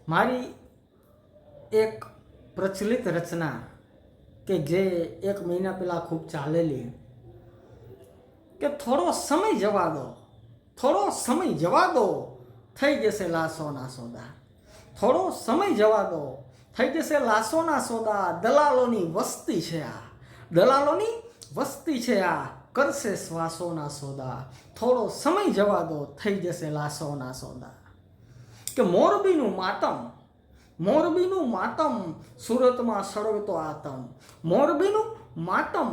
મારી એક પ્રચલિત રચના કે જે 1 મહિના પહેલાં ખૂબ ચાલેલી કે થોડો સમય જવા દો, થોડો સમય જવા દો, થઈ જશે લાશોના સોદા. થોડો સમય જવા દો, થઈ જશે લાશોના સોદા. દલાલોની વસ્તી છે આ, દલાલોની વસ્તી છે આ, કરશે શ્વાસોના સોદા. થોડો સમય જવા દો, થઈ જશે લાશોના સોદા. કે મોરબીનું માતમ, મોરબીનું માતમ, સુરતમાં સળગતો આતમ. મોરબીનું માતમ,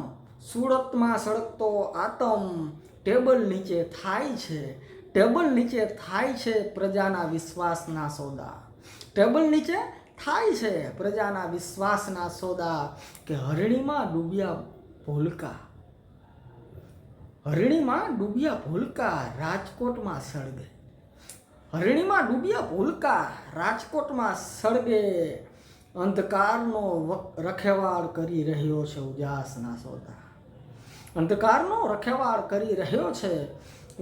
સુરતમાં સળગતો આતમ. ટેબલ નીચે થાય છે, ટેબલ નીચે થાય છે પ્રજાના વિશ્વાસના સોદા. ટેબલ નીચે થાય છે પ્રજાના વિશ્વાસના સોદા. કે હરણીમાં ડૂબ્યા ભૂલકા, હરણીમાં ડૂબ્યા ભૂલકા, રાજકોટમાં સળગે. હરણીમાં ડૂબ્યા ભૂલકા, રાજકોટમાં સળગે. અંધકારનો રખેવાળ કરી રહ્યો છે ઉજાસના સોદા. અંધકારનો રખેવાળ કરી રહ્યો છે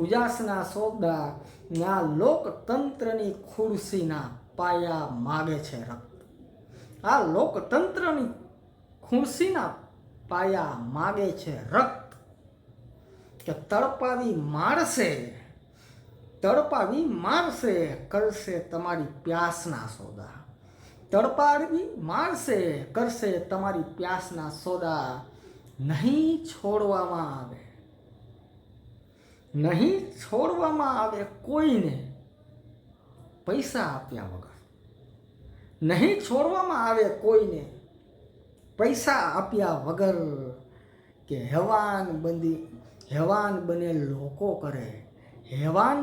ઉજાસના સોદા. ત્યાં લોકતંત્રની ખુરશીના પાયા માગે છે રક્ત. આ લોકતંત્રની ખુરશીના પાયા માગે છે રક્ત. કે તડપાવી મારશે, તડપાવી મારશે, કરશે તમારી પ્યાસના સોદા. તડપાવી મારશે, કરશે તમારી પ્યાસના સોદા. નહીં છોડવામાં આવે, નહીં છોડવામાં આવે કોઈને પૈસા આપ્યા વગર. નહીં છોડવામાં આવે કોઈને પૈસા આપ્યા વગર. કે હેવાન બને લોકો કરે, હેવાન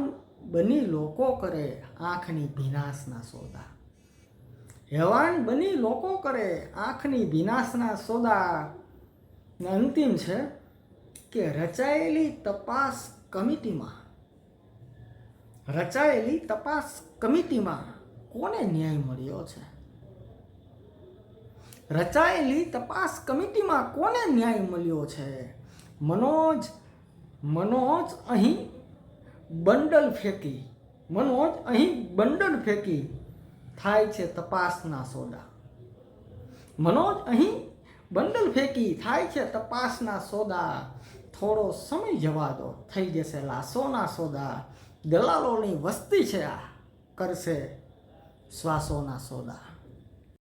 બની લોકો કરે આંખની ભીનાશના સોદા. હેવાન બની લોકો કરે આંખની ભીનાશના સોદા. ને અંતિમ છે કે રચાયેલી તપાસ કમિટીમાં, રચાયેલી તપાસ કમિટીમાં કોને ન્યાય મળ્યો છે? રચાયેલી તપાસ કમિટીમાં કોને ન્યાય મળ્યો છે? મનોજ અહીં બંડલ ફેંકી, મનોજ અહીં બંડલ ફેંકી, થાય છે તપાસના સોદા. મનોજ અહીં બંડલ ફેંકી, થાય છે તપાસના સોદા. થોડો સમય જવા દો, થઈ જશે લાશોના સોદા. દલાલોની વસ્તી છે આ, કરશે શ્વાસોના સોદા.